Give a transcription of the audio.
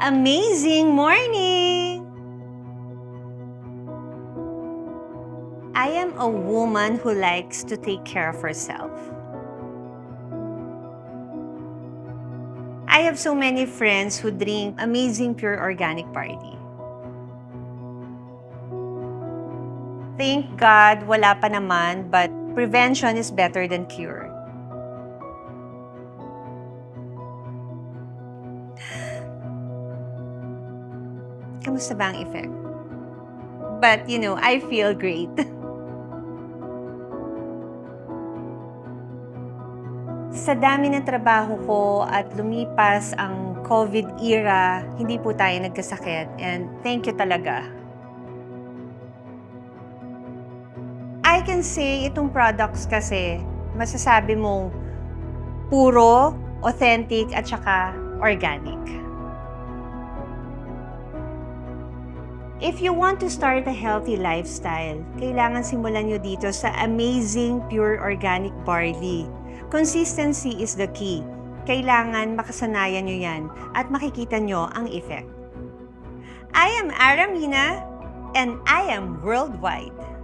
amazing morning! I am a woman who likes to take care of herself. I have so many friends who drink amazing pure organic barley. Thank God, wala pa naman, but prevention is better than cure. Kamusta ba ang effect? But, I feel great. Sa dami ng trabaho ko at lumipas ang COVID era, hindi po tayo nagkasakit and thank you talaga. I can say itong products kasi masasabi mong puro, authentic at saka organic. If you want to start a healthy lifestyle, kailangan simulan nyo dito sa amazing pure organic barley. Consistency is the key. Kailangan makasanayan nyo yan at makikita nyo ang effect. I am Aramina and I am worldwide.